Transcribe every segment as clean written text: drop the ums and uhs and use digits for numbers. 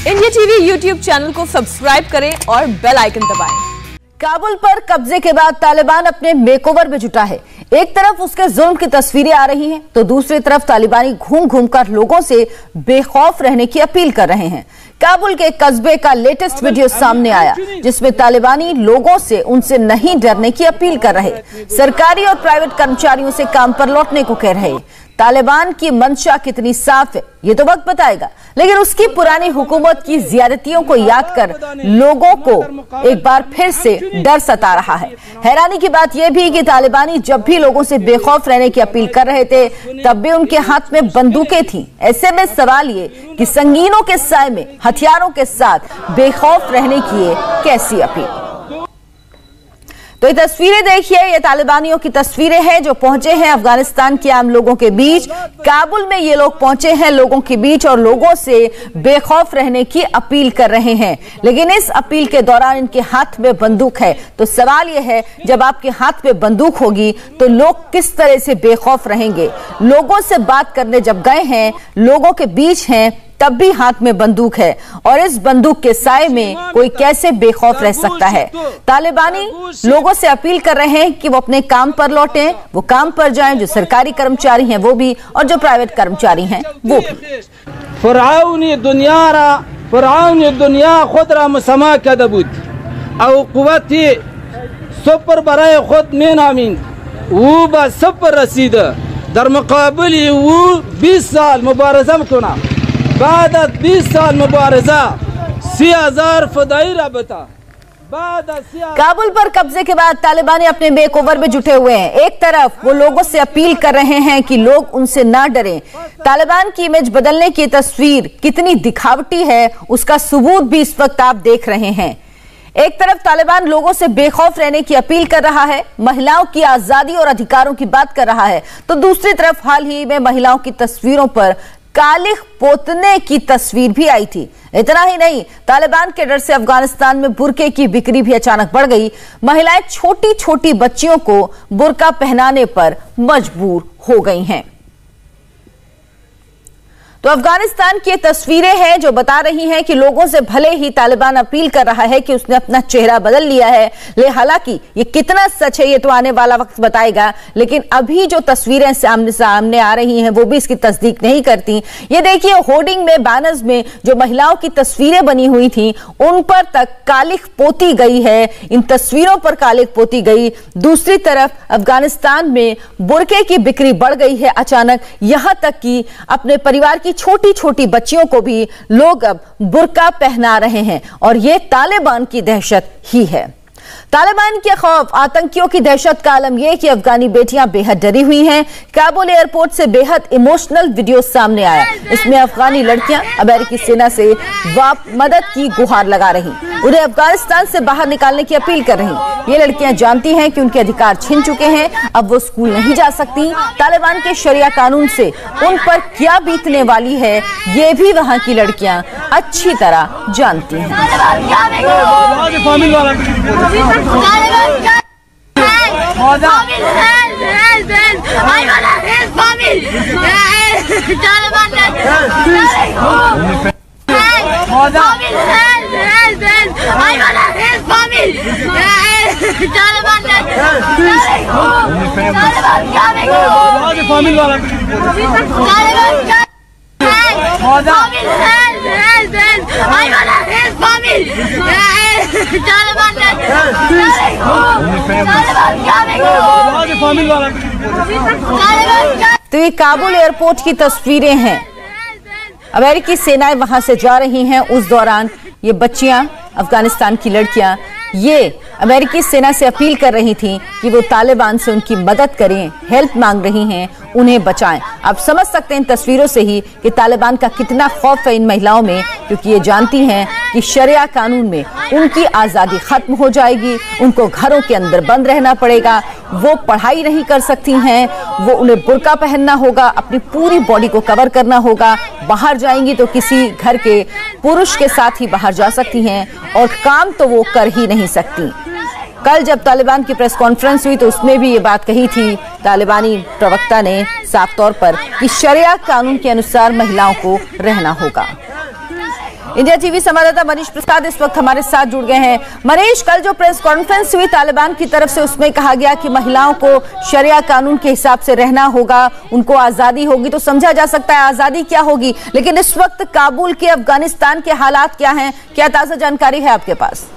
India TV YouTube channel को subscribe करें और बेल आइकन दबाएं। काबुल पर कब्जे के बाद तालिबान अपने मेकओवर में जुटा है। एक तरफ उसके जुल्म की तस्वीरें आ रही हैं, तो दूसरी तरफ तालिबानी घूम घूम कर लोगों से बेखौफ रहने की अपील कर रहे हैं। काबुल के कस्बे का लेटेस्ट वीडियो सामने आया, जिसमें तालिबानी लोगों से उनसे नहीं डरने की अपील कर रहे, सरकारी और प्राइवेट कर्मचारियों से काम पर लौटने को कह रहे। तालिबान की मंशा कितनी साफ है ये तो वक्त बताएगा, लेकिन उसकी पुरानी हुकूमत की ज्यादतियों को याद कर लोगों को एक बार फिर से डर सता रहा है। हैरानी की बात यह भी कि तालिबानी जब भी लोगों से बेखौफ रहने की अपील कर रहे थे, तब भी उनके हाथ में बंदूकें थीं। ऐसे में सवाल ये कि संगीनों के साए में हथियारों के साथ बेखौफ रहने की ये कैसी अपील। तो ये तस्वीरें देखिए, ये तालिबानियों की तस्वीरें हैं जो पहुंचे हैं अफगानिस्तान के आम लोगों के बीच। काबुल में ये लोग पहुंचे हैं लोगों के बीच और लोगों से बेखौफ रहने की अपील कर रहे हैं, लेकिन इस अपील के दौरान इनके हाथ में बंदूक है। तो सवाल यह है, जब आपके हाथ में बंदूक होगी तो लोग किस तरह से बेखौफ रहेंगे। लोगों से बात करने जब गए हैं, लोगों के बीच हैं, तब भी हाथ में बंदूक है, और इस बंदूक के साए में कोई कैसे बेखौफ रह सकता है। तालिबानी लोगों से अपील कर रहे हैं कि वो अपने काम पर लौटें, वो काम पर जाएं, जो सरकारी कर्मचारी हैं वो भी, और जो प्राइवेट कर्मचारी हैं वो भी। फरआउनी दुनिया खुद रा मुसमा करदा बुद और कुव्वती सुपर बराए खुद में नामीन वो बा सुपर रसीद दर मुकाबले वो 20 साल मुबारजा में बाद 20 साल मुबारजा 3000 फदाई रबता। काबुल पर कब्जे के बाद तालिबानी अपने मेकओवर में जुटे हुए हैं। एक तरफ वो लोगों से अपील कर रहे हैं कि लोग उनसे ना डरें। तालिबान की इमेज बदलने की तस्वीर कितनी दिखावटी है, उसका सबूत भी इस वक्त आप देख रहे हैं। एक तरफ तालिबान लोगों से बेखौफ रहने की अपील कर रहा है, महिलाओं की आजादी और अधिकारों की बात कर रहा है, तो दूसरी तरफ हाल ही में महिलाओं की तस्वीरों पर कालिख पोतने की तस्वीर भी आई थी। इतना ही नहीं, तालिबान के डर से अफगानिस्तान में बुरके की बिक्री भी अचानक बढ़ गई। महिलाएं छोटी छोटी बच्चियों को बुरका पहनाने पर मजबूर हो गई हैं। तो अफगानिस्तान की तस्वीरें हैं जो बता रही हैं कि लोगों से भले ही तालिबान अपील कर रहा है कि उसने अपना चेहरा बदल लिया है, हालांकि ये कितना सच है ये तो आने वाला वक्त बताएगा, लेकिन अभी जो तस्वीरें सामने आ रही हैं वो भी इसकी तस्दीक नहीं करती। ये देखिए, होर्डिंग में, बैनर्स में जो महिलाओं की तस्वीरें बनी हुई थी उन पर तक कालिख पोती गई है, इन तस्वीरों पर कालिख पोती गई। दूसरी तरफ अफगानिस्तान में बुरके की बिक्री बढ़ गई है अचानक, यहां तक कि अपने परिवार की छोटी छोटी बच्चियों को भी लोग अब बुर्का पहना रहे हैं, और ये तालिबान की दहशत ही है। तालिबान के खौफ, आतंकियों की दहशत का आलम यह कि अफगानी बेटियां बेहद डरी हुई हैं। काबुल एयरपोर्ट से बेहद इमोशनल वीडियो सामने आया, इसमें अफगानी लड़कियां अमेरिकी सेना से मदद की गुहार लगा रही, उन्हें अफगानिस्तान से बाहर निकालने की अपील कर रही। ये लड़कियां जानती हैं कि उनके अधिकार छिन चुके हैं, अब वो स्कूल नहीं जा सकती। तालिबान के शरिया कानून से उन पर क्या बीतने वाली है ये भी वहां की लड़कियां अच्छी तरह जानती हैं। तो ये काबुल एयरपोर्ट की तस्वीरें हैं, अमेरिकी सेनाएं वहां से जा रही हैं। उस दौरान ये बच्चियां, अफगानिस्तान की लड़कियां, ये अमेरिकी सेना से अपील कर रही थी कि वो तालिबान से उनकी मदद करें, हेल्प मांग रही हैं, उन्हें बचाएं। आप समझ सकते हैं इन तस्वीरों से ही कि तालिबान का कितना खौफ है इन महिलाओं में, क्योंकि ये जानती हैं कि शरिया कानून में उनकी आज़ादी खत्म हो जाएगी, उनको घरों के अंदर बंद रहना पड़ेगा, वो पढ़ाई नहीं कर सकती हैं, वो उन्हें बुर्का पहनना होगा, अपनी पूरी बॉडी को कवर करना होगा। बाहर जाएंगी तो किसी घर के पुरुष के साथ ही बाहर जा सकती हैं, और काम तो वो कर ही नहीं सकती। कल जब तालिबान की प्रेस कॉन्फ्रेंस हुई तो उसमें भी ये बात कही थी तालिबानी प्रवक्ता ने साफ तौर पर कि शरिया कानून के अनुसार महिलाओं को रहना होगा। इंडिया टीवी संवाददाता मनीष प्रसाद इस वक्त हमारे साथ जुड़ गए हैं। मनीष, कल जो प्रेस कॉन्फ्रेंस हुई तालिबान की तरफ से, उसमें कहा गया कि महिलाओं को शरिया कानून के हिसाब से रहना होगा, उनको आजादी होगी। तो समझा जा सकता है आजादी क्या होगी, लेकिन इस वक्त काबुल के, अफगानिस्तान के हालात क्या हैं, क्या ताजा जानकारी है आपके पास?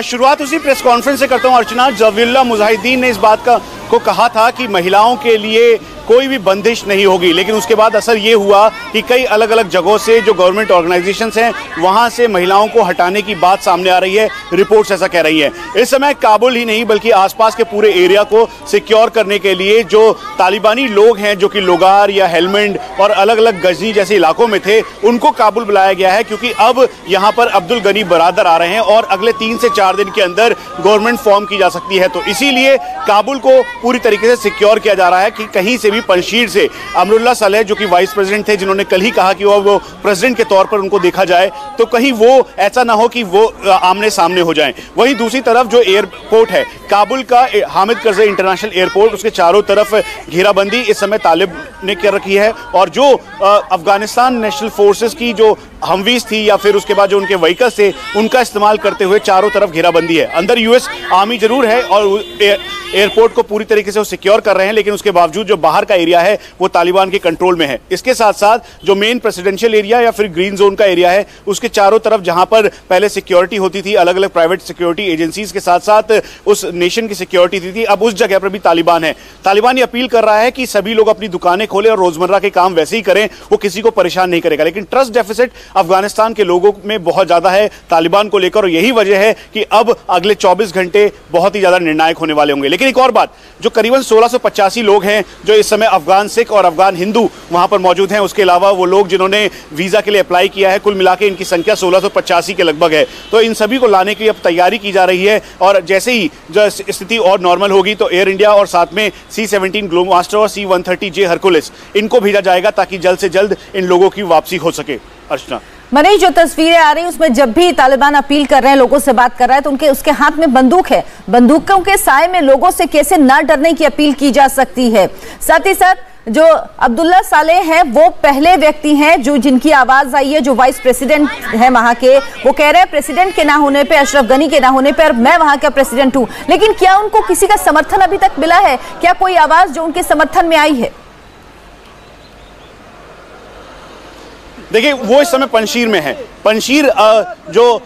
शुरुआत उसी प्रेस कॉन्फ्रेंस से करता हूं अर्चना। ज़बीहुल्लाह मुजाहिदीन ने इस बात को कहा था कि महिलाओं के लिए कोई भी बंदिश नहीं होगी, लेकिन उसके बाद असर ये हुआ कि कई अलग अलग जगहों से जो गवर्नमेंट ऑर्गेनाइजेशंस हैं वहां से महिलाओं को हटाने की बात सामने आ रही है। रिपोर्ट्स ऐसा कह रही हैं। इस समय काबुल ही नहीं बल्कि आसपास के पूरे एरिया को सिक्योर करने के लिए जो तालिबानी लोग हैं, जो कि लोगार या हेलमंड और अलग अलग गजनी जैसे इलाकों में थे, उनको काबुल बुलाया गया है, क्योंकि अब यहाँ पर अब्दुल गनी बरादर आ रहे हैं और अगले 3 से 4 दिन के अंदर गवर्नमेंट फॉर्म की जा सकती है। तो इसीलिए काबुल को पूरी तरीके से सिक्योर किया जा रहा है कि कहीं से भी पंशीर से अमरुल्लाह सालेह, जो कि वाइस प्रेसिडेंट थे, जिन्होंने कल ही कहा कि वो प्रेसिडेंट के तौर पर उनको देखा जाए, तो कहीं वो ऐसा ना हो कि वो आमने सामने हो जाएं। वहीं दूसरी तरफ जो एयरपोर्ट है काबुल का, हामिद करज़ई इंटरनेशनल एयरपोर्ट, उसके चारों तरफ घेराबंदी इस समय तालिब ने कर रखी है और जो अफगानिस्तान नेशनल फोर्सेस की जो हमवीज थी या फिर उसके बाद जो उनके व्हीकल्स थे, उनका इस्तेमाल करते हुए चारों तरफ घेराबंदी है। अंदर यूएस आर्मी जरूर है और एयरपोर्ट को पूरी तरीके से वो सिक्योर कर रहे हैं, लेकिन उसके बावजूद जो बाहर का एरिया है वो तालिबान के कंट्रोल में है। इसके साथ साथ जो मेन प्रेसिडेंशियल एरिया या फिर ग्रीन जोन का एरिया है, उसके चारों तरफ जहां पर पहले सिक्योरिटी होती थी, अलग अलग प्राइवेट सिक्योरिटी एजेंसीज के साथ साथ उस नेशन की सिक्योरिटी थी, अब उस जगह पर भी तालिबान है। तालिबान ये अपील कर रहा है कि सभी लोग अपनी दुकानें खोलें और रोजमर्रा के काम वैसे ही करें, वो किसी को परेशान नहीं करेगा। लेकिन ट्रस्ट डेफिसिट अफगानिस्तान के लोगों में बहुत ज्यादा है तालिबान को लेकर, और यही वजह है कि अब अगले 24 घंटे बहुत ही ज्यादा निर्णायक होने वाले होंगे। लेकिन एक और बात, जो करीबन 1685 लोग हैं जो इस समय अफगान सिख और अफगान हिंदू वहां पर मौजूद हैं, उसके अलावा वो लोग जिन्होंने वीजा के लिए अप्लाई किया है, कुल मिला के इनकी संख्या 1685 के लगभग है। तो इन सभी को लाने के लिए अब तैयारी की जा रही है और जैसे ही जो स्थिति और नॉर्मल होगी तो एयर इंडिया और साथ में C-17 ग्लोबमास्टर और C-130J हरकुलिस इनको भेजा जाएगा ताकि जल्द से जल्द इन लोगों की वापसी हो सके। अर्चना, मनीष, जो तस्वीरें आ रही हैं उसमें जब भी तालिबान अपील कर रहे हैं, लोगों से बात कर रहा है, तो उसके हाथ में बंदूक है। बंदूकों के साए में लोगों से कैसे ना डरने की अपील की जा सकती है। साथ ही साथ जो अब्दुल्ला सालेह हैं वो पहले व्यक्ति हैं जो जिनकी आवाज आई है, जो वाइस प्रेसिडेंट है वहां के। वो कह रहे हैं प्रेसिडेंट के ना होने पे, अशरफ गनी के ना होने पे मैं वहां का प्रेसिडेंट हूं। लेकिन क्या उनको किसी का समर्थन अभी तक मिला है? क्या कोई आवाज जो उनके समर्थन में आई है? देखिए, वो इस समय पंशीर में है। पंशीर जो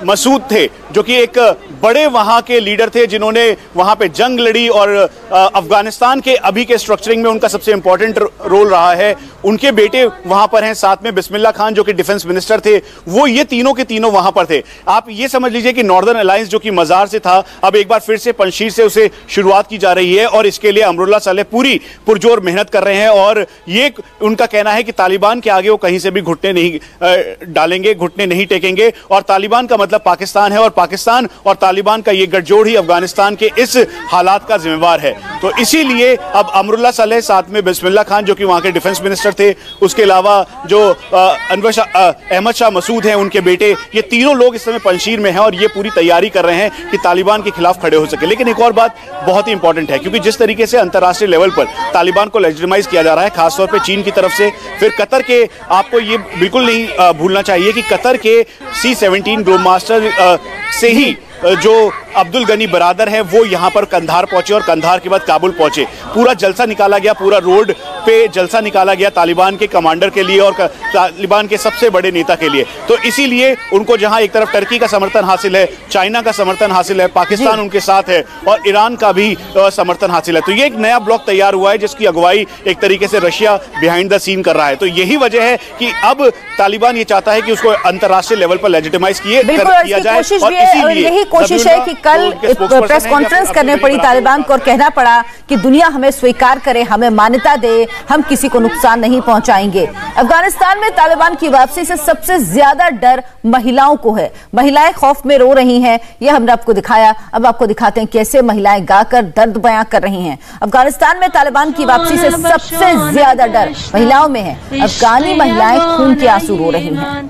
मसूद थे, जो कि एक बड़े वहां के लीडर थे जिन्होंने वहां पे जंग लड़ी और अफगानिस्तान के अभी के स्ट्रक्चरिंग में उनका सबसे इंपॉर्टेंट रोल रहा है। उनके बेटे वहां पर हैं, साथ में बिस्मिल्लाह खान जो कि डिफेंस मिनिस्टर थे, वो ये तीनों के तीनों वहां पर थे। आप ये समझ लीजिए कि नॉर्दर्न अलायंस जो कि मजार से था, अब एक बार फिर से पंशीर से उसे शुरुआत की जा रही है और इसके लिए अमरुल्लाह सालेह पूरी पुरजोर मेहनत कर रहे हैं और ये उनका कहना है कि तालिबान के आगे वो कहीं से भी घुटने नहीं डालेंगे, घुटने नहीं टेकेंगे। और तालिबान का मतलब पाकिस्तान है और पाकिस्तान और तालिबान का ये गठजोड़ ही अफगानिस्तान के इस हालात का जिम्मेवार है। तो इसीलिए अब अमरुल्लाह सालेह, साथ में बिस्मिल्लाह खान जो कि वहां के डिफेंस मिनिस्टर थे, उसके अलावा जो अहमद शाह मसूद हैं उनके बेटे, ये तीनों लोग इस समय पंशीर में हैं और ये पूरी तैयारी कर रहे हैं कि तालिबान के खिलाफ खड़े हो सके। लेकिन एक और बात बहुत ही इंपॉर्टेंट है, क्योंकि जिस तरीके से अंतर्राष्ट्रीय लेवल पर तालिबान को लेजिटिमाइज किया जा रहा है, खासतौर पर चीन की तरफ से, फिर कतर के, आपको ये बिल्कुल नहीं भूलना चाहिए कि कतर के C-17 ग्लोबमास्टर से ही जो अब्दुल गनी बरादर है वो यहाँ पर कंधार पहुंचे और कंधार के बाद काबुल पहुंचे। पूरा जलसा निकाला गया, पूरा रोड पे जलसा निकाला गया तालिबान के कमांडर के लिए और तालिबान के सबसे बड़े नेता के लिए। तो इसीलिए उनको जहां एक तरफ टर्की का समर्थन हासिल है, चाइना का समर्थन हासिल है, पाकिस्तान उनके साथ है और ईरान का भी समर्थन हासिल है। तो ये एक नया ब्लॉक तैयार हुआ है जिसकी अगुवाई एक तरीके से रशिया बिहाइंड द सीन कर रहा है। तो यही वजह है कि अब तालिबान ये चाहता है कि उसको अंतर्राष्ट्रीय लेवल पर लेजिटिमाइज किया जाए और इसीलिए कोशिश है कि कल प्रेस कॉन्फ्रेंस करने पड़ी तालिबान को और कहना पड़ा कि दुनिया हमें स्वीकार करे, हमें मान्यता दे, हम किसी को नुकसान नहीं पहुंचाएंगे। अफगानिस्तान में तालिबान की वापसी से सबसे ज्यादा डर महिलाओं को है। महिलाएं खौफ में रो रही हैं, यह हमने आपको दिखाया। अब आपको दिखाते हैं कैसे महिलाएं गाकर दर्द बयां कर रही हैं। अफगानिस्तान में तालिबान की वापसी से सबसे ज्यादा डर महिलाओं में है। अफगानी महिलाएं खून के आंसू रो रही हैं।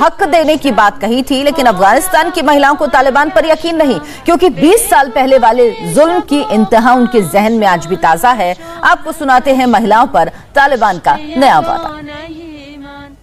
हक देने की बात कही थी, लेकिन अफगानिस्तान की महिलाओं को तालिबान पर यकीन नहीं, क्योंकि 20 साल पहले वाले जुल्म की इंतहा उनके जहन में आज भी ताजा है। आपको सुनाते हैं महिलाओं पर तालिबान का नया वादा।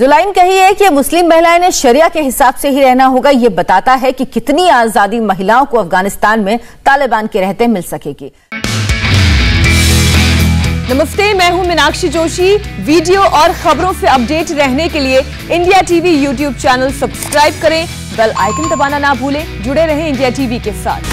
जो लाइन कही है कि मुस्लिम महिलाएं ने शरिया के हिसाब से ही रहना होगा, ये बताता है कि कितनी आजादी महिलाओं को अफगानिस्तान में तालिबान के रहते मिल सकेगी। नमस्ते, मैं हूं मीनाक्षी जोशी। वीडियो और खबरों से अपडेट रहने के लिए India TV YouTube channel subscribe करें, बेल आइकन दबाना ना भूलें। जुड़े रहें इंडिया टीवी के साथ।